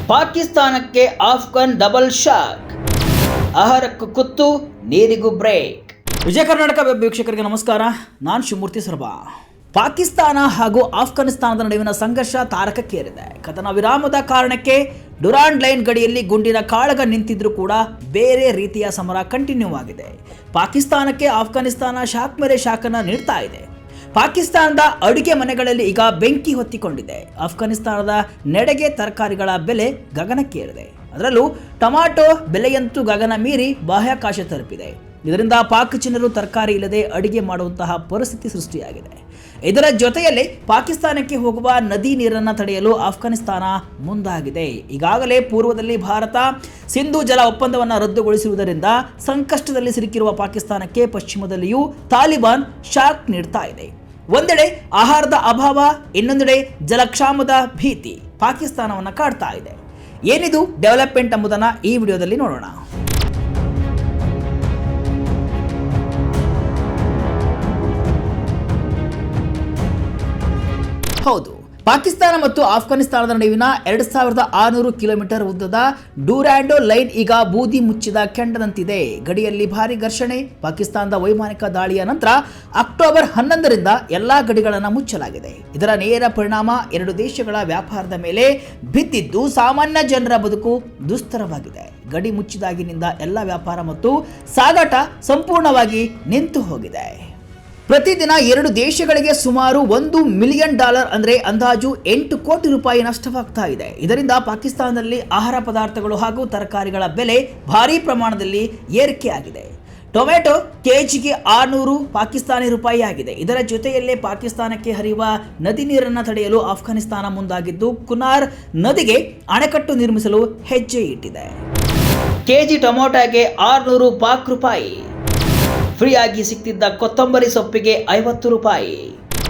ಪಾಕಿಸ್ತಾನಕ್ಕೆ Afghan double shock, ಆಹಾರಕ್ಕೂ ಕುತ್ತು ನೀರಿಗೂ break. Vijaya Karnataka web ವೀಕ್ಷಕರಿಗೆ ನಮಸ್ಕಾರ, ನಾನು ಶಿವಮೂರ್ತಿ ಸರ್ಬಾ. ಪಾಕಿಸ್ತಾನ ಹಾಗೂ ಆಫ್ಘಾನಿಸ್ತಾನದ ನಡುವಿನ ಸಂಘರ್ಷ ತಾರಕಕ್ಕೇರಿದೆ. ಕದನ ವಿರಾಮದ ಕಾರಣಕ್ಕೆ ಡುರಾಂಡ್ ಲೈನ್ ಗಡಿಯಲ್ಲಿ ಗುಂಡಿನ ಕಾಳಗ ನಿಂತಿದ್ರೂ ಕೂಡ ಬೇರೆ ರೀತಿಯ ಸಮರ ಕಂಟಿನ್ಯೂ ಆಗಿದೆ. ಪಾಕಿಸ್ತಾನಕ್ಕೆ ಆಫ್ಘಾನಿಸ್ತಾನ ಶಾಕ್ ಮೇಲೆ ಶಾಕನ್ನು ನೀಡ್ತಾ ಇದೆ. ಪಾಕಿಸ್ತಾನದ ಅಡುಗೆ ಮನೆಗಳಲ್ಲಿ ಈಗ ಬೆಂಕಿ ಹೊತ್ತಿಕೊಂಡಿದೆ. ಆಫ್ಘಾನಿಸ್ತಾನದ ನೆಡೆಗೆ ತರಕಾರಿಗಳ ಬೆಲೆ ಗಗನಕ್ಕೇರಿದೆ. ಅದರಲ್ಲೂ ಟೊಮಾಟೊ ಬೆಲೆಯಂತೂ ಗಗನ ಮೀರಿ ಬಾಹ್ಯಾಕಾಶ ತಲುಪಿದೆ. ಇದರಿಂದ ಪಾಕ್ ಜನರು ತರಕಾರಿ ಇಲ್ಲದೆ ಅಡುಗೆ ಮಾಡುವಂತಹ ಪರಿಸ್ಥಿತಿ ಸೃಷ್ಟಿಯಾಗಿದೆ. ಇದರ ಜೊತೆಯಲ್ಲಿ ಪಾಕಿಸ್ತಾನಕ್ಕೆ ಹೋಗುವ ನದಿ ನೀರನ್ನು ತಡೆಯಲು ಆಫ್ಘಾನಿಸ್ತಾನ ಮುಂದಾಗಿದೆ. ಈಗಾಗಲೇ ಪೂರ್ವದಲ್ಲಿ ಭಾರತ ಸಿಂಧು ಜಲ ಒಪ್ಪಂದವನ್ನು ರದ್ದುಗೊಳಿಸಿರುವುದರಿಂದ ಸಂಕಷ್ಟದಲ್ಲಿ ಸಿಲುಕಿರುವ ಪಾಕಿಸ್ತಾನಕ್ಕೆ ಪಶ್ಚಿಮದಲ್ಲಿಯೂ ತಾಲಿಬಾನ್ ಶಾಕ್ ನೀಡ್ತಾ ಇದೆ. ಒಂದೆಡೆ ಆಹಾರದ ಅಭಾವ, ಇನ್ನೊಂದೆಡೆ ಜಲಕ್ಷಾಮದ ಭೀತಿ ಪಾಕಿಸ್ತಾನವನ್ನು ಕಾಡ್ತಾ ಇದೆ. ಏನಿದು ಡೆವಲಪ್ಮೆಂಟ್ ಎಂಬುದನ್ನು ಈ ವಿಡಿಯೋದಲ್ಲಿ ನೋಡೋಣ. ಹೌದು, ಪಾಕಿಸ್ತಾನ ಮತ್ತು ಆಫ್ಘಾನಿಸ್ತಾನದ ನಡುವಿನ 2600 ಕಿಲೋಮೀಟರ್ ಉದ್ದದ ಡುರಾಂಡ್ ಲೈನ್ ಈಗ ಬೂದಿ ಮುಚ್ಚಿದ ಕೆಂಡದಂತಿದೆ. ಗಡಿಯಲ್ಲಿ ಭಾರಿ ಘರ್ಷಣೆ. ಪಾಕಿಸ್ತಾನದ ವೈಮಾನಿಕ ದಾಳಿಯ ನಂತರ ಅಕ್ಟೋಬರ್ 11ರಿಂದ ಎಲ್ಲಾ ಗಡಿಗಳನ್ನು ಮುಚ್ಚಲಾಗಿದೆ. ಇದರ ನೇರ ಪರಿಣಾಮ ಎರಡು ದೇಶಗಳ ವ್ಯಾಪಾರದ ಮೇಲೆ ಬಿದ್ದಿದ್ದು ಸಾಮಾನ್ಯ ಜನರ ಬದುಕು ದುಸ್ತರವಾಗಿದೆ. ಗಡಿ ಮುಚ್ಚಿದಾಗಿನಿಂದ ಎಲ್ಲ ವ್ಯಾಪಾರ ಮತ್ತು ಸಾಗಾಟ ಸಂಪೂರ್ಣವಾಗಿ ನಿಂತು ಹೋಗಿದೆ. ಪ್ರತಿದಿನ ಎರಡು ದೇಶಗಳಿಗೆ ಸುಮಾರು $1 ಮಿಲಿಯನ್ ಅಂದರೆ ಅಂದಾಜು 8 ಕೋಟಿ ರೂಪಾಯಿ ನಷ್ಟವಾಗ್ತಾ ಇದೆ. ಇದರಿಂದ ಪಾಕಿಸ್ತಾನದಲ್ಲಿ ಆಹಾರ ಪದಾರ್ಥಗಳು ಹಾಗೂ ತರಕಾರಿಗಳ ಬೆಲೆ ಭಾರೀ ಪ್ರಮಾಣದಲ್ಲಿ ಏರಿಕೆಯಾಗಿದೆ. ಟೊಮೆಟೊ ಕೆಜಿಗೆ 600 ಪಾಕಿಸ್ತಾನಿ ರೂಪಾಯಿ ಆಗಿದೆ. ಇದರ ಜೊತೆಯಲ್ಲೇ ಪಾಕಿಸ್ತಾನಕ್ಕೆ ಹರಿಯುವ ನದಿ ನೀರನ್ನು ತಡೆಯಲು ಆಫ್ಘಾನಿಸ್ತಾನ ಮುಂದಾಗಿದ್ದು ಕುನಾರ್ ನದಿಗೆ ಅಣೆಕಟ್ಟು ನಿರ್ಮಿಸಲು ಹೆಜ್ಜೆ ಇಟ್ಟಿದೆ. ಕೆಜಿ ಟೊಮೆಟೊಗೆ 600 ಪಾಕ್ ರೂಪಾಯಿ. ಫ್ರೀಯಾಗಿ ಸಿಗ್ತಿದ್ದ ಕೊತ್ತಂಬರಿ ಸೊಪ್ಪಿಗೆ 50 ರೂಪಾಯಿ.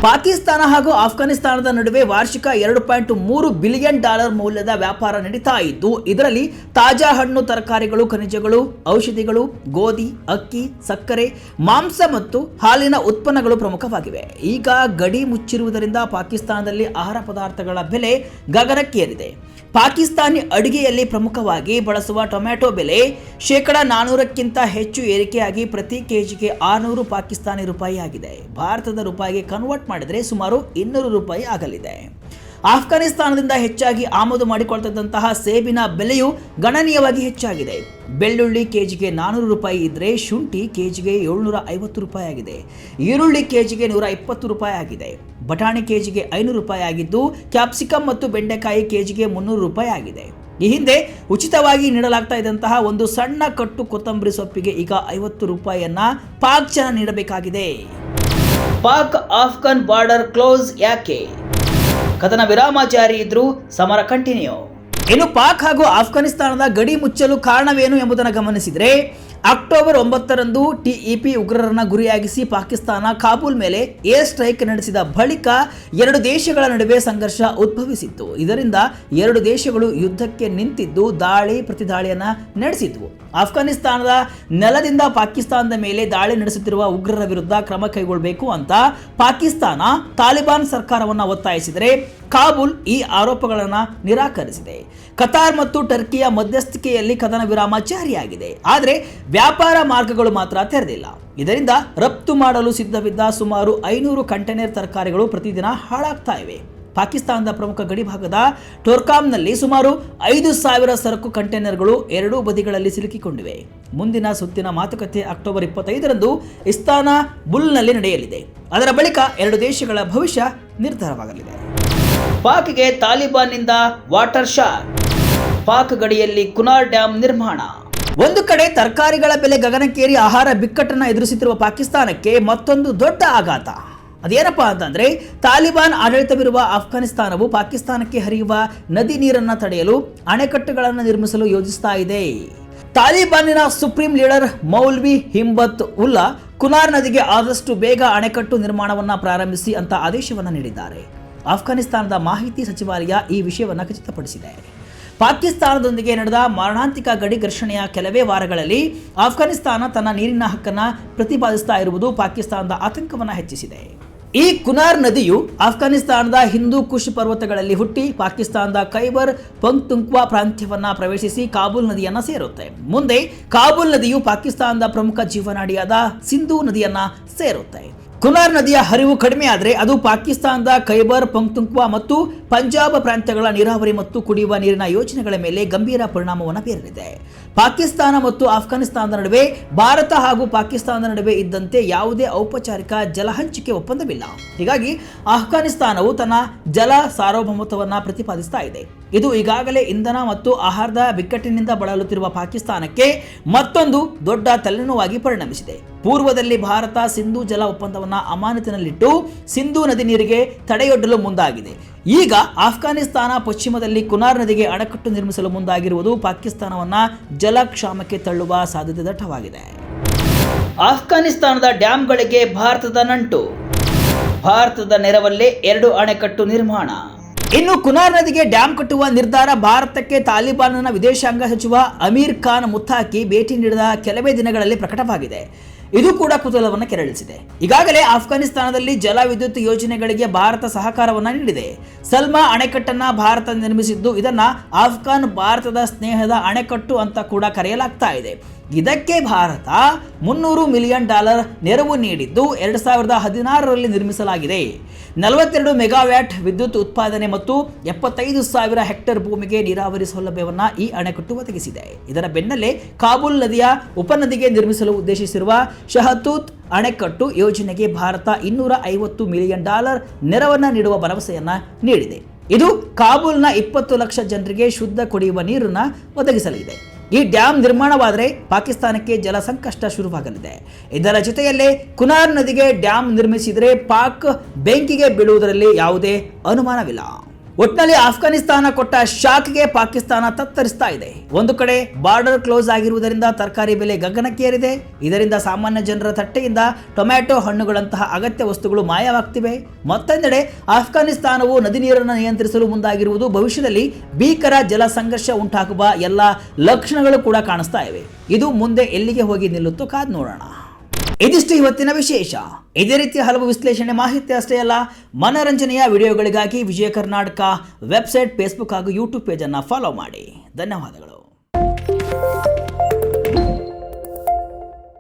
ಪಾಕಿಸ್ತಾನ ಹಾಗೂ ಆಫ್ಘಾನಿಸ್ತಾನದ ನಡುವೆ ವಾರ್ಷಿಕ $2.3 ಬಿಲಿಯನ್ ಮೌಲ್ಯದ ವ್ಯಾಪಾರ ನಡೀತಾ ಇದ್ದು, ಇದರಲ್ಲಿ ತಾಜಾ ಹಣ್ಣು, ತರಕಾರಿಗಳು, ಖನಿಜಗಳು, ಔಷಧಿಗಳು, ಗೋಧಿ, ಅಕ್ಕಿ, ಸಕ್ಕರೆ, ಮಾಂಸ ಮತ್ತು ಹಾಲಿನ ಉತ್ಪನ್ನಗಳು ಪ್ರಮುಖವಾಗಿವೆ. ಈಗ ಗಡಿ ಮುಚ್ಚಿರುವುದರಿಂದ ಪಾಕಿಸ್ತಾನದಲ್ಲಿ ಆಹಾರ ಪದಾರ್ಥಗಳ ಬೆಲೆ ಗಗನಕ್ಕೇರಿದೆ. ಪಾಕಿಸ್ತಾನಿ ಅಡುಗೆಯಲ್ಲಿ ಪ್ರಮುಖವಾಗಿ ಬಳಸುವ ಟೊಮೆಟೊ ಬೆಲೆ $400ಕ್ಕಿಂತ ಹೆಚ್ಚು ಏರಿಕೆಯಾಗಿ ಪ್ರತಿ ಕೆಜಿಗೆ 600 ಪಾಕಿಸ್ತಾನಿ ರೂಪಾಯಿ ಆಗಿದೆ. ಭಾರತದ ರೂಪಾಯಿಗೆ ಕನ್ವರ್ಟ್ ಮಾಡಿದರೆ ಸುಮಾರು 200 ರೂಪಾಯಿ ಆಗಲಿದೆ. ಆಫ್ಘಾನಿಸ್ತಾನದಿಂದ ಹೆಚ್ಚಾಗಿ ಆಮದು ಮಾಡಿಕೊಳ್ತಿದ್ದಂತಹ ಸೇಬಿನ ಬೆಲೆಯು ಗಣನೀಯವಾಗಿ ಹೆಚ್ಚಾಗಿದೆ. ಬೆಳ್ಳುಳ್ಳಿ ಕೆಜಿಗೆ 400 ರೂಪಾಯಿ ಇದ್ದರೆ ಶುಂಠಿ ಕೆಜಿಗೆ 750 ರೂಪಾಯಿ ಆಗಿದೆ. ಈರುಳ್ಳಿ ಕೆಜಿಗೆ 120 ರೂಪಾಯಿ ಆಗಿದೆ. ಬಟಾಣಿ ಕೆಜಿಗೆ 500 ರೂಪಾಯಿ ಆಗಿದ್ದು, ಕ್ಯಾಪ್ಸಿಕಮ್ ಮತ್ತು ಬೆಂಡೆಕಾಯಿ ಕೆಜಿಗೆ 300 ರೂಪಾಯಿ ಆಗಿದೆ. ಈ ಹಿಂದೆ ಉಚಿತವಾಗಿ ನೀಡಲಾಗ್ತಾ ಇದ್ದಂತಹ ಒಂದು ಸಣ್ಣ ಕಟ್ಟು ಕೊತ್ತಂಬರಿ ಸೊಪ್ಪಿಗೆ ಈಗ 50 ರೂಪಾಯಿಯನ್ನ ಪಾಕ್ ಜನ ನೀಡಬೇಕಾಗಿದೆ. ಪಾಕ್ ಆಫ್ಘನ್ ಬಾರ್ಡರ್ ಕ್ಲೋಸ್ ಯಾಕೆ? ಕದನ ವಿರಾಮ ಜಾರಿ ಇದ್ರೂ ಸಮರ ಕಂಟಿನ್ಯೂ. ಇನ್ನು ಪಾಕ್ ಹಾಗೂ ಆಫ್ಘಾನಿಸ್ತಾನದ ಗಡಿ ಮುಚ್ಚಲು ಕಾರಣವೇನು ಎಂಬುದನ್ನು ಗಮನಿಸಿದರೆ, ಅಕ್ಟೋಬರ್ 9ರಂದು ಟಿಇಪಿ ಉಗ್ರರನ್ನ ಗುರಿಯಾಗಿಸಿ ಪಾಕಿಸ್ತಾನ ಕಾಬೂಲ್ ಮೇಲೆ ಏರ್ ಸ್ಟ್ರೈಕ್ ನಡೆಸಿದ ಬಳಿಕ ಎರಡು ದೇಶಗಳ ನಡುವೆ ಸಂಘರ್ಷ ಉದ್ಭವಿಸಿತ್ತು. ಇದರಿಂದ ಎರಡು ದೇಶಗಳು ಯುದ್ಧಕ್ಕೆ ನಿಂತಿದ್ದು ದಾಳಿ ಪ್ರತಿದಾಳಿಯನ್ನ ನಡೆಸಿದ್ವು. ಆಫ್ಘಾನಿಸ್ತಾನದ ನೆಲದಿಂದ ಪಾಕಿಸ್ತಾನದ ಮೇಲೆ ದಾಳಿ ನಡೆಸುತ್ತಿರುವ ಉಗ್ರರ ವಿರುದ್ಧ ಕ್ರಮ ಕೈಗೊಳ್ಳಬೇಕು ಅಂತ ಪಾಕಿಸ್ತಾನ ತಾಲಿಬಾನ್ ಸರ್ಕಾರವನ್ನು ಒತ್ತಾಯಿಸಿದರೆ ಕಾಬೂಲ್ ಈ ಆರೋಪಗಳನ್ನು ನಿರಾಕರಿಸಿದೆ. ಕತಾರ್ ಮತ್ತು ಟರ್ಕಿಯ ಮಧ್ಯಸ್ಥಿಕೆಯಲ್ಲಿ ಕದನ ವಿರಾಮ ಜಾರಿಯಾಗಿದೆ. ಆದರೆ ವ್ಯಾಪಾರ ಮಾರ್ಗಗಳು ಮಾತ್ರ ತೆರೆದಿಲ್ಲ. ಇದರಿಂದ ರಫ್ತು ಮಾಡಲು ಸಿದ್ಧವಿದ್ದ ಸುಮಾರು 500 ಕಂಟೈನರ್ ತರಕಾರಿಗಳು ಪ್ರತಿದಿನ ಹಾಳಾಗ್ತಾ ಇವೆ. ಪಾಕಿಸ್ತಾನದ ಪ್ರಮುಖ ಗಡಿಭಾಗದ ಟೋರ್ಕಾಮ್ನಲ್ಲಿ ಸುಮಾರು 5,000 ಸರಕು ಕಂಟೈನರ್ಗಳು ಎರಡೂ ಬದಿಗಳಲ್ಲಿ ಸಿಲುಕಿಕೊಂಡಿವೆ. ಮುಂದಿನ ಸುತ್ತಿನ ಮಾತುಕತೆ ಅಕ್ಟೋಬರ್ 25ರಂದು ಇಸ್ತಾನ್ಬುಲ್ನಲ್ಲಿ ನಡೆಯಲಿದೆ. ಅದರ ಬಳಿಕ ಎರಡು ದೇಶಗಳ ಭವಿಷ್ಯ ನಿರ್ಧಾರವಾಗಲಿದೆ. ಪಾಕ್ಗೆ ತಾಲಿಬಾನ್ನಿಂದ ವಾಟರ್ ಶಾಕ್. ಪಾಕ್ ಗಡಿಯಲ್ಲಿ ಕುನಾರ್ ಡ್ಯಾಂ ನಿರ್ಮಾಣ. ಒಂದು ಕಡೆ ತರಕಾರಿಗಳ ಬೆಲೆ ಗಗನಕ್ಕೇರಿ ಆಹಾರ ಬಿಕ್ಕಟ್ಟನ್ನು ಎದುರಿಸುತ್ತಿರುವ ಪಾಕಿಸ್ತಾನಕ್ಕೆ ಮತ್ತೊಂದು ದೊಡ್ಡ ಆಘಾತ. ಅದೇನಪ್ಪಾ ಅಂತಂದ್ರೆ, ತಾಲಿಬಾನ್ ಆಡಳಿತವಿರುವ ಆಫ್ಘಾನಿಸ್ತಾನವು ಪಾಕಿಸ್ತಾನಕ್ಕೆ ಹರಿಯುವ ನದಿ ನೀರನ್ನು ತಡೆಯಲು ಅಣೆಕಟ್ಟುಗಳನ್ನು ನಿರ್ಮಿಸಲು ಯೋಜಿಸ್ತಾ ಇದೆ. ತಾಲಿಬಾನಿನ ಸುಪ್ರೀಂ ಲೀಡರ್ ಮೌಲ್ವಿ ಹಿಂಬತ್ ಉಲ್ಲಾ ಕುನಾರ್ ನದಿಗೆ ಆದಷ್ಟು ಬೇಗ ಅಣೆಕಟ್ಟು ನಿರ್ಮಾಣವನ್ನು ಪ್ರಾರಂಭಿಸಿ ಅಂತ ಆದೇಶವನ್ನು ನೀಡಿದ್ದಾರೆ. ಆಫ್ಘಾನಿಸ್ತಾನದ ಮಾಹಿತಿ ಸಚಿವಾಲಯ ಈ ವಿಷಯವನ್ನು ಖಚಿತಪಡಿಸಿದೆ. ಪಾಕಿಸ್ತಾನದೊಂದಿಗೆ ನಡೆದ ಮಾರಣಾಂತಿಕ ಗಡಿ ಘರ್ಷಣೆಯ ಕೆಲವೇ ವಾರಗಳಲ್ಲಿ ಆಫ್ಘಾನಿಸ್ತಾನ ತನ್ನ ನೀರಿನ ಹಕ್ಕನ್ನು ಪ್ರತಿಪಾದಿಸ್ತಾ ಇರುವುದು ಪಾಕಿಸ್ತಾನದ ಆತಂಕವನ್ನು ಹೆಚ್ಚಿಸಿದೆ. ಈ ಕುನಾರ್ ನದಿಯು ಆಫ್ಘಾನಿಸ್ತಾನದ ಹಿಂದೂ ಕುಶ್ ಪರ್ವತಗಳಲ್ಲಿ ಹುಟ್ಟಿ ಪಾಕಿಸ್ತಾನದ ಖೈಬರ್ ಪಖ್ತೂನ್ಖ್ವಾ ಪ್ರಾಂತ್ಯವನ್ನ ಪ್ರವೇಶಿಸಿ ಕಾಬೂಲ್ ನದಿಯನ್ನ ಸೇರುತ್ತೆ. ಮುಂದೆ ಕಾಬೂಲ್ ನದಿಯು ಪಾಕಿಸ್ತಾನದ ಪ್ರಮುಖ ಜೀವನಾಡಿಯಾದ ಸಿಂಧೂ ನದಿಯನ್ನ ಸೇರುತ್ತೆ. ಕುನಾರ್ ನದಿಯ ಹರಿವು ಕಡಿಮೆ ಆದರೆ ಅದು ಪಾಕಿಸ್ತಾನದ ಖೈಬರ್ ಪಖ್ತೂನ್ಖ್ವಾ ಮತ್ತು ಪಂಜಾಬ್ ಪ್ರಾಂತ್ಯಗಳ ನೀರಾವರಿ ಮತ್ತು ಕುಡಿಯುವ ನೀರಿನ ಯೋಜನೆಗಳ ಮೇಲೆ ಗಂಭೀರ ಪರಿಣಾಮವನ್ನು ಬೀರಲಿದೆ. ಪಾಕಿಸ್ತಾನ ಮತ್ತು ಆಫ್ಘಾನಿಸ್ತಾನದ ನಡುವೆ ಭಾರತ ಹಾಗೂ ಪಾಕಿಸ್ತಾನದ ನಡುವೆ ಇದ್ದಂತೆ ಯಾವುದೇ ಔಪಚಾರಿಕ ಜಲ ಹಂಚಿಕೆ ಒಪ್ಪಂದವಿಲ್ಲ. ಹೀಗಾಗಿ ಆಫ್ಘಾನಿಸ್ತಾನವು ತನ್ನ ಜಲ ಸಾರ್ವಭೌಮತ್ವವನ್ನು ಪ್ರತಿಪಾದಿಸ್ತಾ ಇದೆ. ಇದು ಈಗಾಗಲೇ ಇಂಧನ ಮತ್ತು ಆಹಾರದ ಬಿಕ್ಕಟ್ಟಿನಿಂದ ಬಳಲುತ್ತಿರುವ ಪಾಕಿಸ್ತಾನಕ್ಕೆ ಮತ್ತೊಂದು ದೊಡ್ಡ ತಲೆನೋವಾಗಿ ಪರಿಣಮಿಸಿದೆ. ಪೂರ್ವದಲ್ಲಿ ಭಾರತ ಸಿಂಧೂ ಜಲ ಒಪ್ಪಂದವನ್ನು ಅಮಾನತಿನಲ್ಲಿಟ್ಟು ಸಿಂಧೂ ನದಿ ನೀರಿಗೆ ತಡೆಯೊಡ್ಡಲು ಮುಂದಾಗಿದೆ. ಈಗ ಆಫ್ಘಾನಿಸ್ತಾನ ಪಶ್ಚಿಮದಲ್ಲಿ ಕುನಾರ್ ನದಿಗೆ ಅಣೆಕಟ್ಟು ನಿರ್ಮಿಸಲು ಮುಂದಾಗಿರುವುದು ಪಾಕಿಸ್ತಾನವನ್ನ ಜಲಕ್ಷಾಮಕ್ಕೆ ತಳ್ಳುವ ಸಾಧ್ಯತೆ ದಟ್ಟವಾಗಿದೆ. ಆಫ್ಘಾನಿಸ್ತಾನದ ಡ್ಯಾಂಗಳಿಗೆ ಭಾರತದ ನಂಟು. ಭಾರತದ ನೆರವಲ್ಲೇ 2 ಅಣೆಕಟ್ಟು ನಿರ್ಮಾಣ. ಇನ್ನು ಕುನಾರ್ ನದಿಗೆ ಡ್ಯಾಂ ಕಟ್ಟುವ ನಿರ್ಧಾರ ಭಾರತಕ್ಕೆ ತಾಲಿಬಾನ್ನ ವಿದೇಶಾಂಗ ಸಚಿವ ಅಮೀರ್ ಖಾನ್ ಮುತ್ತಾಕಿ ಭೇಟಿ ನೀಡಿದ ಕೆಲವೇ ದಿನಗಳಲ್ಲಿ ಪ್ರಕಟವಾಗಿದೆ. ಇದು ಕೂಡ ಕುತೂಹಲವನ್ನು ಕೆರಳಿಸಿದೆ. ಈಗಾಗಲೇ ಆಫ್ಘಾನಿಸ್ತಾನದಲ್ಲಿ ಜಲ ವಿದ್ಯುತ್ ಯೋಜನೆಗಳಿಗೆ ಭಾರತ ಸಹಕಾರವನ್ನು ನೀಡಿದೆ. ಸಲ್ಮಾ ಅಣೆಕಟ್ಟನ್ನ ಭಾರತ ನಿರ್ಮಿಸಿದ್ದು, ಇದನ್ನ ಆಫ್ಘಾನ್ ಭಾರತದ ಸ್ನೇಹದ ಅಣೆಕಟ್ಟು ಅಂತ ಕೂಡ ಕರೆಯಲಾಗ್ತಾ ಇದೆ. ಇದಕ್ಕೆ ಭಾರತ $300 ಮಿಲಿಯನ್ ನೆರವು ನೀಡಿದ್ದು 2016ರಲ್ಲಿ ನಿರ್ಮಿಸಲಾಗಿದೆ. 42 ಮೆಗಾವ್ಯಾಟ್ ವಿದ್ಯುತ್ ಉತ್ಪಾದನೆ ಮತ್ತು 75,000 ಹೆಕ್ಟೇರ್ ಭೂಮಿಗೆ ನೀರಾವರಿ ಸೌಲಭ್ಯವನ್ನು ಈ ಅಣೆಕಟ್ಟು ಒದಗಿಸಿದೆ. ಇದರ ಬೆನ್ನಲ್ಲೇ ಕಾಬೂಲ್ ನದಿಯ ಉಪನದಿಗೆ ನಿರ್ಮಿಸಲು ಉದ್ದೇಶಿಸಿರುವ ಶಹತೂತ್ ಅಣೆಕಟ್ಟು ಯೋಜನೆಗೆ ಭಾರತ $250 ಮಿಲಿಯನ್ ನೆರವನ್ನು ನೀಡುವ ಭರವಸೆಯನ್ನ ನೀಡಿದೆ. ಇದು ಕಾಬೂಲ್ನ 20 ಲಕ್ಷ ಜನರಿಗೆ ಶುದ್ಧ ಕುಡಿಯುವ ನೀರನ್ನು ಒದಗಿಸಲಿದೆ. ಈ ಡ್ಯಾಂ ನಿರ್ಮಾಣವಾದರೆ ಪಾಕಿಸ್ತಾನಕ್ಕೆ ಜಲ ಸಂಕಷ್ಟ ಶುರುವಾಗಲಿದೆ. ಇದರ ಜೊತೆಯಲ್ಲೇ ಕುನಾರ್ ನದಿಗೆ ಡ್ಯಾಂ ನಿರ್ಮಿಸಿದರೆ ಪಾಕ್ ಬೆಂಕಿಗೆ ಬೀಳುವುದರಲ್ಲಿ ಯಾವುದೇ ಅನುಮಾನವಿಲ್ಲ. ಒಟ್ಟಿನಲ್ಲಿ ಆಫ್ಘಾನಿಸ್ತಾನ ಕೊಟ್ಟ ಶಾಕ್ಗೆ ಪಾಕಿಸ್ತಾನ ತತ್ತರಿಸ್ತಾ ಇದೆ. ಒಂದು ಕಡೆ ಬಾರ್ಡರ್ ಕ್ಲೋಸ್ ಆಗಿರುವುದರಿಂದ ತರಕಾರಿ ಬೆಲೆ ಗಗನಕ್ಕೇರಿದೆ. ಇದರಿಂದ ಸಾಮಾನ್ಯ ಜನರ ತಟ್ಟೆಯಿಂದ ಟೊಮ್ಯಾಟೊ, ಹಣ್ಣುಗಳಂತಹ ಅಗತ್ಯ ವಸ್ತುಗಳು ಮಾಯವಾಗ್ತಿವೆ. ಮತ್ತೊಂದೆಡೆ ಆಫ್ಘಾನಿಸ್ತಾನವು ನದಿ ನೀರನ್ನು ನಿಯಂತ್ರಿಸಲು ಮುಂದಾಗಿರುವುದು ಭವಿಷ್ಯದಲ್ಲಿ ಭೀಕರ ಜಲ ಸಂಘರ್ಷ ಉಂಟಾಗುವ ಎಲ್ಲ ಲಕ್ಷಣಗಳು ಕೂಡ ಕಾಣಿಸ್ತಾ ಇವೆ. ಇದು ಮುಂದೆ ಎಲ್ಲಿಗೆ ಹೋಗಿ ನಿಲ್ಲುತ್ತೋ ಕಾದ್ ನೋಡೋಣ. ಇದಿಷ್ಟು ಇವತ್ತಿನ ವಿಶೇಷ. ಇದೇ ರೀತಿಯ ಹಲವು ವಿಶ್ಲೇಷಣೆ ಮಾಹಿತಿ ಅಷ್ಟೇ ಅಲ್ಲ, ಮನೋರಂಜನೆಯ ವಿಡಿಯೋಗಳಿಗಾಗಿ ವಿಜಯ ಕರ್ನಾಟಕ ವೆಬ್ಸೈಟ್, ಫೇಸ್ಬುಕ್ ಹಾಗೂ ಯೂಟ್ಯೂಬ್ ಪೇಜನ್ನು ಫಾಲೋ ಮಾಡಿ. ಧನ್ಯವಾದಗಳು.